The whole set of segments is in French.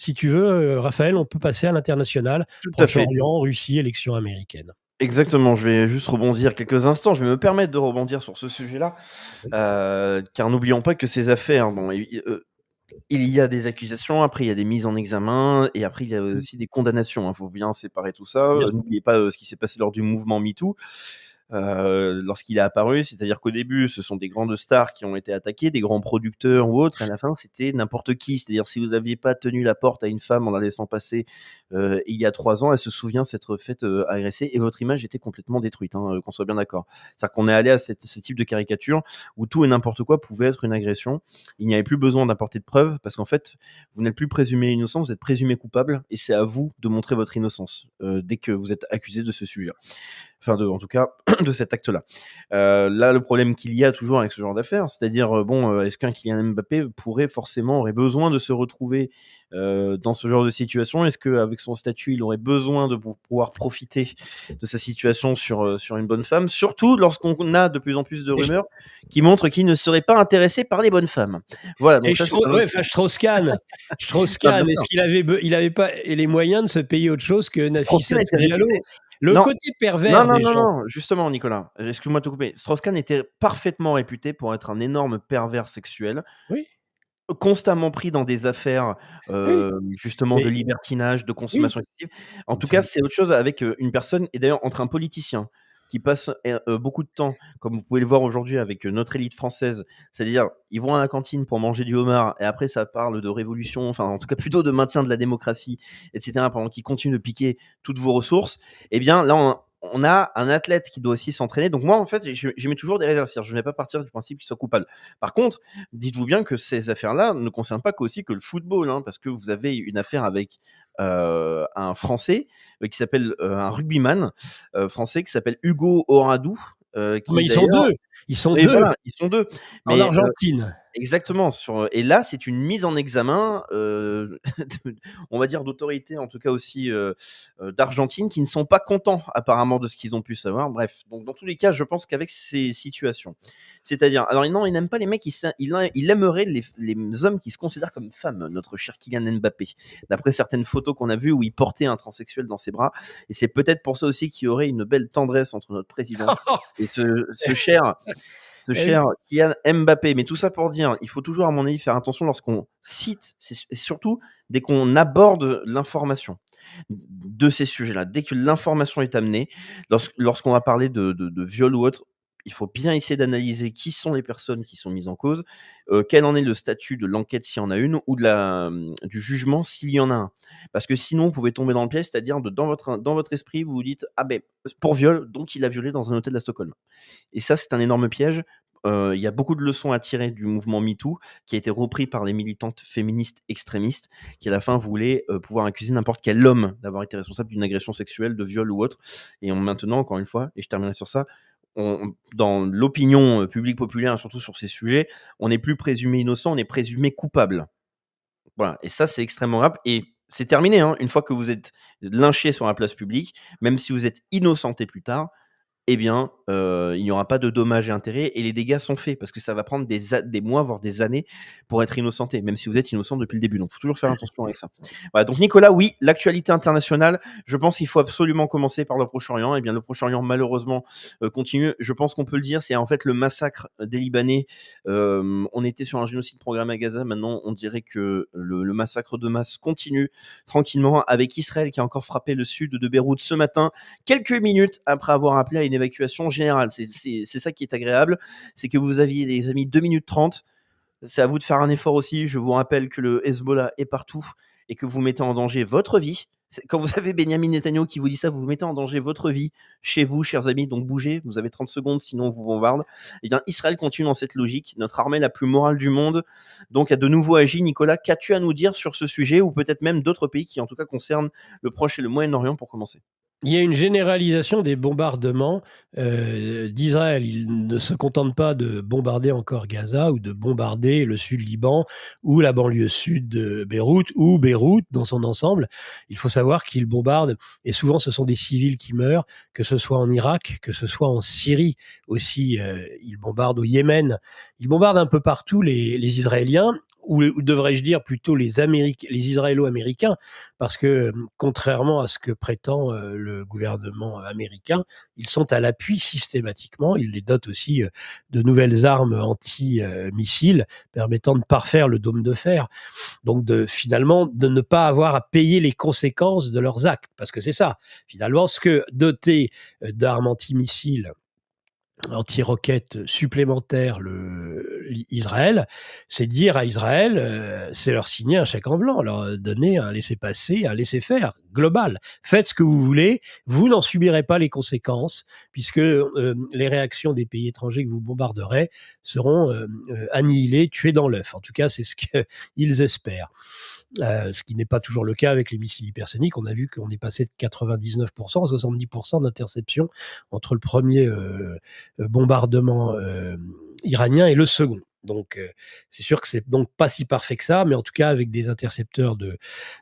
si tu veux, Raphaël, on peut passer à l'international. Tout à fait. Proche-Orient, Russie, élections américaines. Exactement, je vais juste rebondir quelques instants. Je vais me permettre de rebondir sur ce sujet-là, Oui. car n'oublions pas que ces affaires, bon, il y a des accusations, après il y a des mises en examen et après il y a Mmh. aussi des condamnations, hein. Faut bien séparer tout ça. Bien sûr. N'oubliez pas, ce qui s'est passé lors du mouvement MeToo. Lorsqu'il est apparu, c'est-à-dire qu'au début, ce sont des grandes stars qui ont été attaquées, des grands producteurs ou autres, et à la fin, c'était n'importe qui. C'est-à-dire si vous aviez pas tenu la porte à une femme en la laissant passer, il y a 3 ans, elle se souvient s'être faite, agresser et votre image était complètement détruite, hein, qu'on soit bien d'accord. C'est-à-dire qu'on est allé à ce type de caricature où tout et n'importe quoi pouvait être une agression. Il n'y avait plus besoin d'apporter de preuves parce qu'en fait, vous n'êtes plus présumé innocent, vous êtes présumé coupable et c'est à vous de montrer votre innocence, dès que vous êtes accusé de ce sujet. Enfin, en tout cas, de cet acte-là. Là, le problème qu'il y a toujours avec ce genre d'affaires, c'est-à-dire, est-ce qu'un Kylian Mbappé aurait besoin de se retrouver dans ce genre de situation? Est-ce qu'avec son statut, il aurait besoin de pouvoir profiter de sa situation sur une bonne femme? Surtout lorsqu'on a de plus en plus de Et rumeurs qui montrent qu'il ne serait pas intéressé par les bonnes femmes. Voilà, donc ça, c'est un Ouais, autre enfin sujet. Strauss-Kahn, Ah, bien est-ce sûr. qu'il avait pas les moyens de se payer autre chose que Strauss-Kahn Nafissatou était réputé. Diallo? Le Non, côté pervers non, non, des non, gens. non, justement, Nicolas, excuse-moi de te couper. Strauss-Kahn était parfaitement réputé pour être un énorme pervers sexuel, Oui, constamment pris dans des affaires, oui, justement de mais libertinage, de oui, consommation excessive. En tout enfin, cas, c'est autre chose avec, une personne et d'ailleurs entre un politicien qui passe beaucoup de temps, comme vous pouvez le voir aujourd'hui avec, notre élite française, c'est-à-dire ils vont à la cantine pour manger du homard et après ça parle de révolution, enfin en tout cas plutôt de maintien de la démocratie et cetera, pendant qu'ils continuent de piquer toutes vos ressources. Eh bien là, on a un athlète qui doit aussi s'entraîner. Donc moi, en fait, je mets toujours des réserves. C'est-à-dire je ne vais pas partir du principe qu'il soit coupable. Par contre, dites-vous bien que ces affaires-là ne concernent pas qu'aussi que le football, hein, parce que vous avez une affaire avec un Français qui s'appelle un rugbyman français qui s'appelle Hugo Oradou, mais qui d'ailleurs, ils sont et 2 voilà, ils sont deux. en Mais Argentine. exactement, et là, c'est une mise en examen, on va dire d'autorités, en tout cas aussi, d'Argentine, qui ne sont pas contents apparemment de ce qu'ils ont pu savoir. Bref, donc dans tous les cas, je pense qu'avec ces situations, c'est-à-dire alors non, il n'aime pas les mecs, il aimerait les hommes qui se considèrent comme femmes, notre cher Kylian Mbappé. D'après certaines photos qu'on a vues où il portait un transsexuel dans ses bras et c'est peut-être pour ça aussi qu'il y aurait une belle tendresse entre notre président et ce Eh oui, cher Kylian Mbappé. Mais tout ça pour dire, il faut toujours, à mon avis, faire attention lorsqu'on cite, et surtout dès qu'on aborde l'information de ces sujets-là. Dès que l'information est amenée, lorsqu'on va parler de viol ou autre, il faut bien essayer d'analyser qui sont les personnes qui sont mises en cause, quel en est le statut de l'enquête s'il y en a une, ou du jugement s'il y en a un. Parce que sinon, vous pouvez tomber dans le piège, c'est-à-dire dans votre esprit, vous vous dites ah ben pour viol, donc il a violé dans un hôtel à Stockholm. Et ça, c'est un énorme piège. Il y a beaucoup de leçons à tirer du mouvement MeToo, qui a été repris par les militantes féministes extrémistes, qui à la fin voulaient pouvoir accuser n'importe quel homme d'avoir été responsable d'une agression sexuelle, de viol ou autre. Et maintenant, encore une fois, et je terminerai sur ça, dans l'opinion publique populaire, surtout sur ces sujets, on n'est plus présumé innocent, on est présumé coupable. Voilà, et ça, c'est extrêmement grave. Et c'est terminé, hein. Une fois que vous êtes lynché sur la place publique, même si vous êtes innocenté plus tard, eh bien, il n'y aura pas de dommages et intérêts et les dégâts sont faits parce que ça va prendre des mois, voire des années pour être innocenté, même si vous êtes innocent depuis le début. Donc, il faut toujours faire attention avec ça. Voilà, donc Nicolas, oui, l'actualité internationale, je pense qu'il faut absolument commencer par le Proche-Orient. Eh bien, le Proche-Orient, malheureusement, continue. Je pense qu'on peut le dire, c'est en fait le massacre des Libanais. On était sur un génocide programmé à Gaza. Maintenant, on dirait que le massacre de masse continue tranquillement avec Israël qui a encore frappé le sud de Beyrouth ce matin, quelques minutes après avoir appelé à une évacuation générale. C'est ça qui est agréable, c'est que vous aviez, les amis, 2 minutes 30. C'est à vous de faire un effort aussi. Je vous rappelle que le Hezbollah est partout et que vous mettez en danger votre vie. Quand vous avez Benjamin Netanyahu qui vous dit ça, vous mettez en danger votre vie chez vous, chers amis. Donc bougez, vous avez 30 secondes, sinon on vous bombarde. Eh bien, Israël continue dans cette logique. Notre armée la plus morale du monde, donc, a de nouveau agi. Nicolas, qu'as-tu à nous dire sur ce sujet, ou peut-être même d'autres pays qui, en tout cas, concernent le Proche et le Moyen-Orient pour commencer? il y a une généralisation des bombardements, d'Israël. Ils ne se contentent pas de bombarder encore Gaza ou de bombarder le sud Liban ou la banlieue sud de Beyrouth ou Beyrouth dans son ensemble. Il faut savoir qu'ils bombardent et souvent ce sont des civils qui meurent, que ce soit en Irak, que ce soit en Syrie aussi, ils bombardent au Yémen. Ils bombardent un peu partout les Israéliens. ou devrais-je dire plutôt les Israélo-américains, parce que contrairement à ce que prétend le gouvernement américain, ils sont à l'appui systématiquement. Ils les dotent aussi de nouvelles armes anti-missiles permettant de parfaire le dôme de fer. Donc finalement, de ne pas avoir à payer les conséquences de leurs actes. Parce que c'est ça, finalement, ce que doter d'armes antimissiles anti-roquettes supplémentaires Israël, c'est dire à Israël, c'est leur signer un chèque en blanc, leur donner un laissez-passer, un laissez-faire global. Faites ce que vous voulez, vous n'en subirez pas les conséquences, puisque les réactions des pays étrangers que vous bombarderez seront annihilées, tuées dans l'œuf. En tout cas, c'est ce qu'ils espèrent. Ce qui n'est pas toujours le cas avec les missiles hypersoniques. On a vu qu'on est passé de 99% à 70% d'interception entre le premier bombardement iranien et le second. Donc, c'est sûr que c'est donc pas si parfait que ça, mais en tout cas, avec des intercepteurs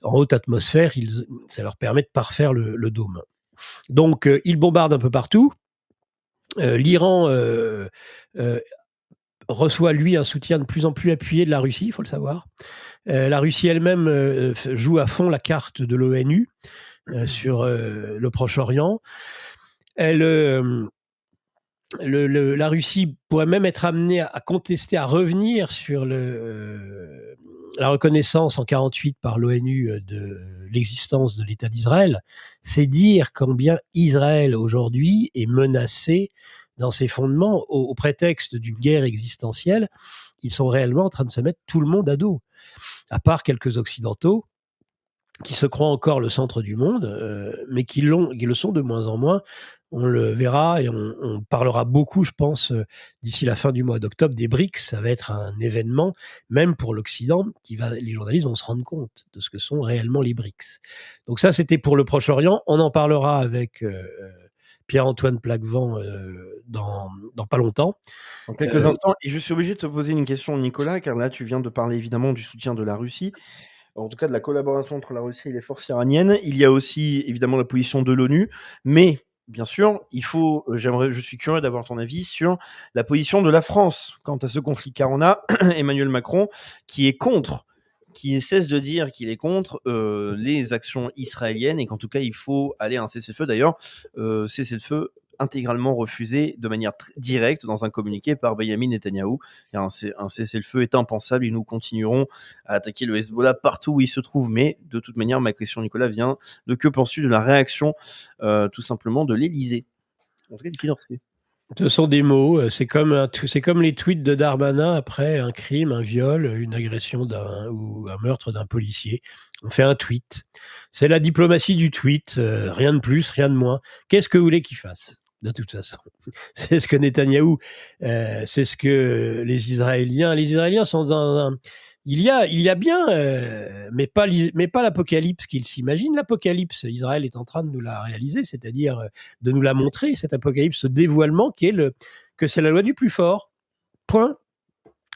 en haute atmosphère, ça leur permet de parfaire le dôme. Donc, ils bombardent un peu partout. L'Iran reçoit, lui, un soutien de plus en plus appuyé de la Russie, il faut le savoir. La Russie elle-même joue à fond la carte de l'ONU sur le Proche-Orient. La Russie pourrait même être amenée à contester, à revenir sur la reconnaissance en 1948 par l'ONU de l'existence de l'État d'Israël. C'est dire combien Israël aujourd'hui est menacé dans ses fondements au prétexte d'une guerre existentielle. Ils sont réellement en train de se mettre tout le monde à dos, à part quelques Occidentaux qui se croient encore le centre du monde, mais qui le sont de moins en moins. On le verra et on parlera beaucoup, je pense, d'ici la fin du mois d'octobre, des BRICS. Ça va être un événement, même pour l'Occident, les journalistes vont se rendre compte de ce que sont réellement les BRICS. Donc ça, c'était pour le Proche-Orient. On en parlera avec Pierre-Antoine Plaquevent dans pas longtemps. En quelques instants. Et je suis obligé de te poser une question, Nicolas, car là, tu viens de parler évidemment du soutien de la Russie, en tout cas de la collaboration entre la Russie et les forces iraniennes. Il y a aussi évidemment la position de l'ONU, mais bien sûr, je suis curieux d'avoir ton avis sur la position de la France quant à ce conflit, car on a Emmanuel Macron qui cesse de dire qu'il est contre les actions israéliennes et qu'en tout cas il faut aller à un cessez-le-feu. D'ailleurs, cessez-le-feu intégralement refusé de manière directe dans un communiqué par Benyamin Netanyahou. Un cessez-le-feu est impensable et nous continuerons à attaquer le Hezbollah partout où il se trouve. Mais de toute manière, ma question, Nicolas, vient de que penses-tu de la réaction tout simplement de l'Élysée, en tout cas du Quai d'Orsay? Ce sont des mots, c'est comme les tweets de Darmanin après un crime, un viol, une agression ou un meurtre d'un policier. On fait un tweet. C'est la diplomatie du tweet, rien de plus, rien de moins. Qu'est-ce que vous voulez qu'il fasse ? De toute façon, c'est ce que Netanyahou, c'est ce que les Israéliens sont dans un... Il y a bien, mais pas l'apocalypse qu'ils s'imaginent. L'apocalypse, Israël est en train de nous la réaliser, c'est-à-dire de nous la montrer, cet apocalypse, ce dévoilement que c'est la loi du plus fort. Point.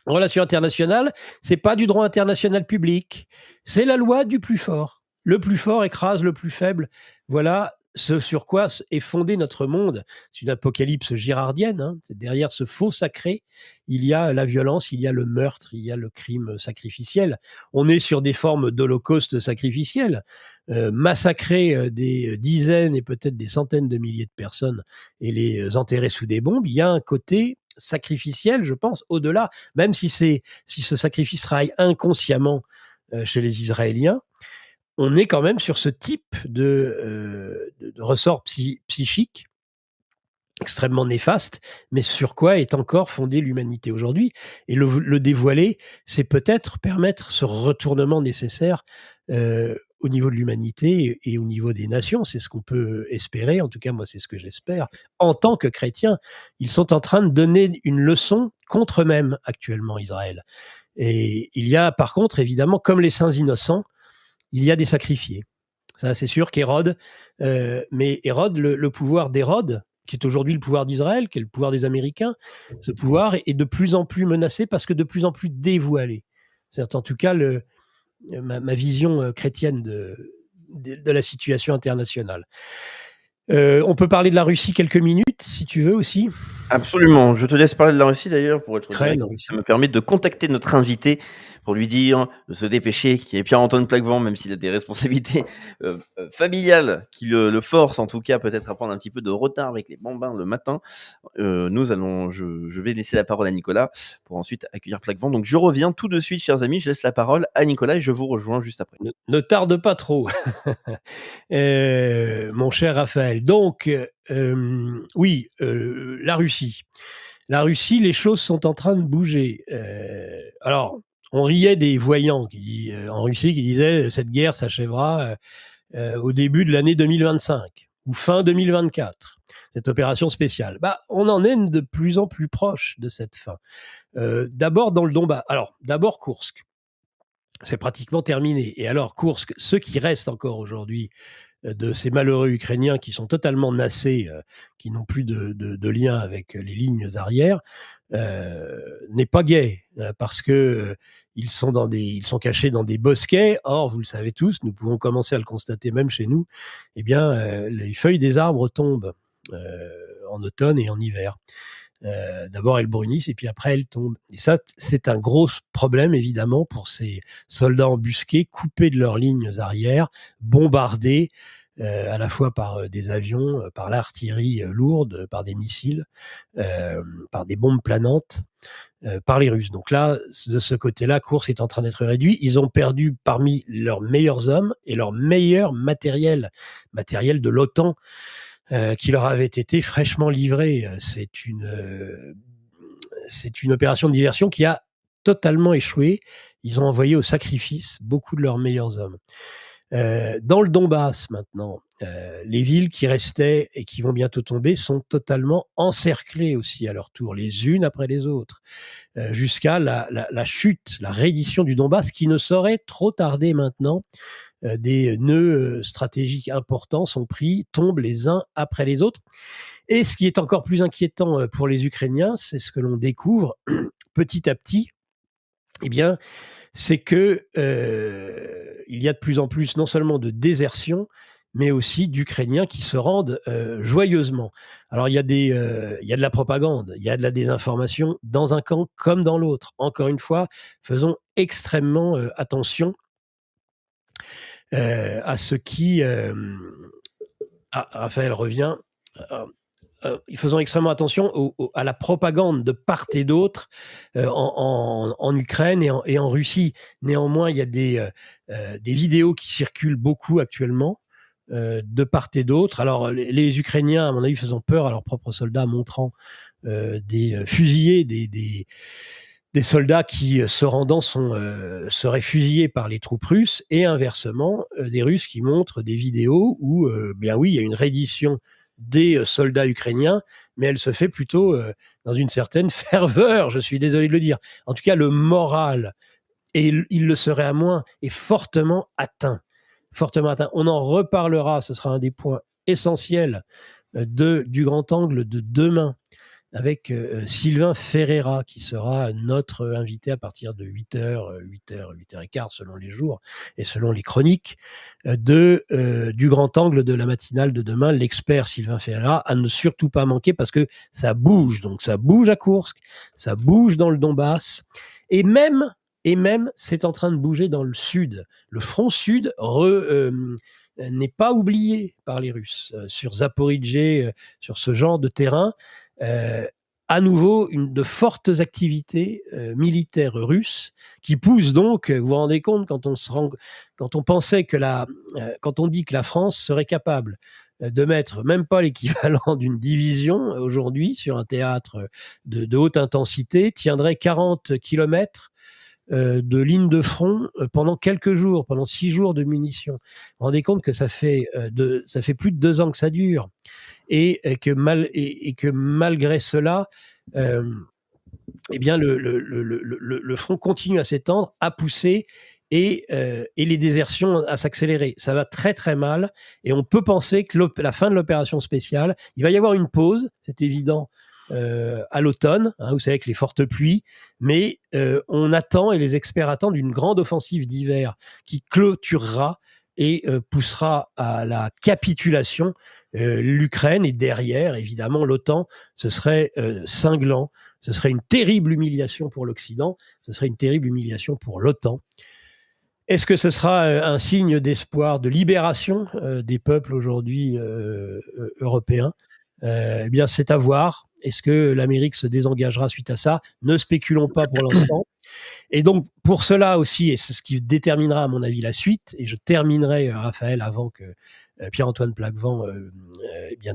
Relations internationales, c'est pas du droit international public, c'est la loi du plus fort. Le plus fort écrase le plus faible. Voilà ce sur quoi est fondé notre monde. C'est une apocalypse girardienne. Hein. Derrière ce faux sacré, il y a la violence, il y a le meurtre, il y a le crime sacrificiel. On est sur des formes d'holocauste sacrificiel. Massacrer des dizaines et peut-être des centaines de milliers de personnes et les enterrer sous des bombes, il y a un côté sacrificiel, je pense, au-delà, même si ce sacrifice travaille inconsciemment chez les Israéliens, on est quand même sur ce type de ressort psychique extrêmement néfaste, mais sur quoi est encore fondée l'humanité aujourd'hui. Et le dévoiler, c'est peut-être permettre ce retournement nécessaire au niveau de l'humanité et au niveau des nations. C'est ce qu'on peut espérer, en tout cas moi c'est ce que j'espère. En tant que chrétien, ils sont en train de donner une leçon contre eux-mêmes actuellement, Israël. Et il y a par contre, évidemment, comme les saints innocents, il y a des sacrifiés. Ça, c'est sûr qu'Hérode, mais Hérode, le pouvoir d'Hérode, qui est aujourd'hui le pouvoir d'Israël, qui est le pouvoir des Américains, ce pouvoir est de plus en plus menacé parce que de plus en plus dévoilé. C'est en tout cas ma vision chrétienne de la situation internationale. On peut parler de la Russie quelques minutes, si tu veux aussi. Absolument. Je te laisse parler de la Russie d'ailleurs, pour être direct. Ça me permet de contacter notre invité pour lui dire de se dépêcher, qu'il y ait Pierre-Antoine Plaquevent, même s'il a des responsabilités familiales qui le forcent en tout cas peut-être à prendre un petit peu de retard avec les bambins le matin. Je vais laisser la parole à Nicolas pour ensuite accueillir Plaquevent. Donc je reviens tout de suite, chers amis, je laisse la parole à Nicolas et je vous rejoins juste après. Ne tarde pas trop, mon cher Raphaël. Donc, oui, la Russie. La Russie, les choses sont en train de bouger. Alors, on riait des voyants en Russie qui disaient cette guerre s'achèvera au début de l'année 2025 ou fin 2024, cette opération spéciale. On en est de plus en plus proche de cette fin. D'abord dans le Donbass. Alors, d'abord Koursk. C'est pratiquement terminé. Et alors, Koursk, ce qui reste encore aujourd'hui de ces malheureux Ukrainiens qui sont totalement nassés, qui n'ont plus de lien avec les lignes arrières, n'est pas gai, parce que ils sont cachés dans des bosquets. Or, vous le savez tous, nous pouvons commencer à le constater même chez nous, eh bien, les feuilles des arbres tombent en automne et en hiver. D'abord, elles brunissent et puis après, elles tombent. Et ça, c'est un gros problème, évidemment, pour ces soldats embusqués, coupés de leurs lignes arrières, bombardés à la fois par des avions, par l'artillerie lourde, par des missiles, par des bombes planantes, par les Russes. Donc là, de ce côté-là, Koursk est en train d'être réduit. Ils ont perdu parmi leurs meilleurs hommes et leur meilleur matériel de l'OTAN, qui leur avait été fraîchement livré. C'est une opération de diversion qui a totalement échoué. Ils ont envoyé au sacrifice beaucoup de leurs meilleurs hommes. Dans le Donbass, maintenant, les villes qui restaient et qui vont bientôt tomber sont totalement encerclées aussi à leur tour, les unes après les autres, jusqu'à la chute, la reddition du Donbass qui ne saurait trop tarder maintenant. Des nœuds stratégiques importants sont pris, tombent les uns après les autres. Et ce qui est encore plus inquiétant pour les Ukrainiens, c'est ce que l'on découvre petit à petit, eh bien, c'est que il y a de plus en plus non seulement de désertion, mais aussi d'Ukrainiens qui se rendent joyeusement. Alors il y a de la propagande, il y a de la désinformation dans un camp comme dans l'autre. Encore une fois, faisons extrêmement attention à ce qui... Raphaël revient. Faisons extrêmement attention à la propagande de part et d'autre en Ukraine et en Russie. Néanmoins, il y a des vidéos qui circulent beaucoup actuellement de part et d'autre. Alors, les Ukrainiens, à mon avis, faisant peur à leurs propres soldats, montrant des fusillés, des soldats qui, se rendant, seraient fusillés par les troupes russes, et inversement, des Russes qui montrent des vidéos où, bien oui, il y a une reddition des soldats ukrainiens, mais elle se fait plutôt dans une certaine ferveur, je suis désolé de le dire. En tout cas, le moral, et il le serait à moins, est fortement atteint. Fortement atteint. On en reparlera, ce sera un des points essentiels du grand angle de demain, avec Sylvain Ferreira, qui sera notre invité à partir de 8h, 8h15 selon les jours et selon les chroniques, du grand angle de la matinale de demain, l'expert Sylvain Ferreira, à ne surtout pas manquer parce que ça bouge. Donc ça bouge à Koursk, ça bouge dans le Donbass, et même c'est en train de bouger dans le sud. Le front sud n'est pas oublié par les Russes. Sur Zaporijjie, sur ce genre de terrain, à nouveau de fortes activités militaires russes qui poussent donc, vous vous rendez compte, quand on pensait quand on dit que la France serait capable de mettre même pas l'équivalent d'une division aujourd'hui sur un théâtre de haute intensité, tiendrait 40 kilomètres de ligne de front pendant quelques jours, pendant 6 jours de munitions. Vous vous rendez compte que ça fait plus de 2 ans que ça dure. Et que malgré cela, eh bien le front continue à s'étendre, à pousser, et les désertions à s'accélérer. Ça va très très mal, et on peut penser que la fin de l'opération spéciale, il va y avoir une pause, c'est évident, à l'automne, vous savez, avec les fortes pluies, mais on attend, et les experts attendent, une grande offensive d'hiver qui clôturera et poussera à la capitulation l'Ukraine, et derrière, évidemment, l'OTAN. Ce serait cinglant Ce serait une terrible humiliation pour l'Occident, ce serait une terrible humiliation pour l'OTAN. Est-ce que ce sera un signe d'espoir, de libération des peuples aujourd'hui européens ? Eh bien, c'est à voir. Est-ce que l'Amérique se désengagera suite à ça ? Ne spéculons pas pour l'instant. Et donc, pour cela aussi, et c'est ce qui déterminera, à mon avis, la suite, et je terminerai, Raphaël, avant que Pierre-Antoine Plaquevent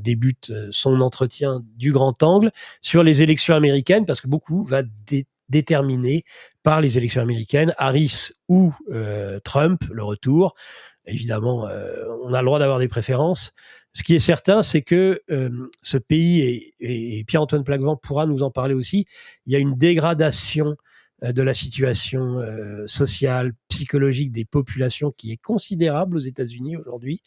débute son entretien du grand angle, sur les élections américaines, parce que beaucoup va déterminer par les élections américaines, Harris ou Trump, le retour. Évidemment, on a le droit d'avoir des préférences. Ce qui est certain, c'est que ce pays, et Pierre-Antoine Plaquevent pourra nous en parler aussi, il y a une dégradation de la situation sociale, psychologique des populations qui est considérable aux États-Unis aujourd'hui.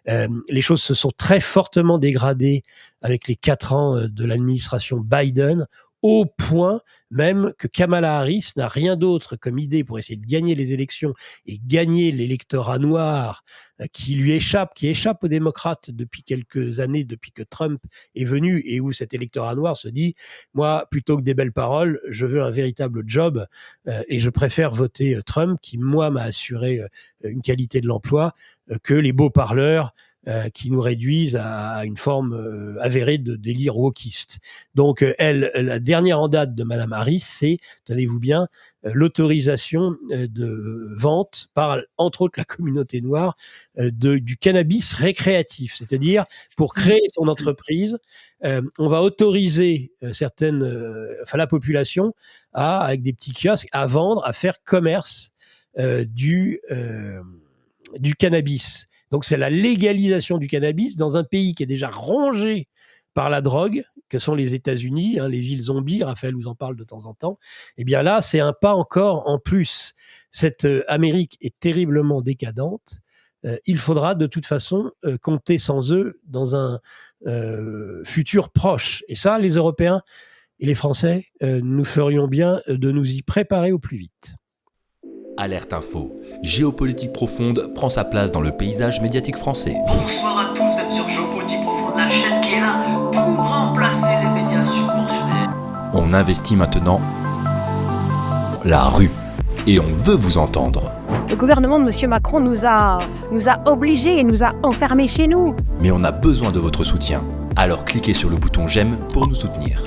Les choses se sont très fortement dégradées avec les 4 ans de l'administration Biden, au point même que Kamala Harris n'a rien d'autre comme idée pour essayer de gagner les élections et gagner l'électorat noir qui échappe aux démocrates depuis quelques années, depuis que Trump est venu, et où cet électorat noir se dit « Moi, plutôt que des belles paroles, je veux un véritable job et je préfère voter Trump qui, moi, m'a assuré une qualité de l'emploi que les beaux parleurs qui nous réduisent à une forme avérée de délire wokiste. » Donc, la dernière en date de Mme Harris, c'est, tenez-vous bien, l'autorisation de vente par, entre autres, la communauté noire du cannabis récréatif. C'est-à-dire, pour créer son entreprise, on va autoriser la population avec des petits kiosques, à vendre, à faire commerce du cannabis. Donc, c'est la légalisation du cannabis dans un pays qui est déjà rongé par la drogue, que sont les États-Unis, les villes zombies, Raphaël vous en parle de temps en temps. Eh bien là, c'est un pas encore en plus. Cette Amérique est terriblement décadente. Il faudra de toute façon compter sans eux dans un futur proche. Et ça, les Européens et les Français, nous ferions bien de nous y préparer au plus vite. Alerte Info. Géopolitique profonde prend sa place dans le paysage médiatique français. Bonsoir à tous, vous êtes sur Géopolitique profonde, la chaîne qui est là pour remplacer les médias subventionnés. On investit maintenant la rue et on veut vous entendre. Le gouvernement de M. Macron nous a obligés et nous a enfermés chez nous. Mais on a besoin de votre soutien. Alors cliquez sur le bouton j'aime pour nous soutenir.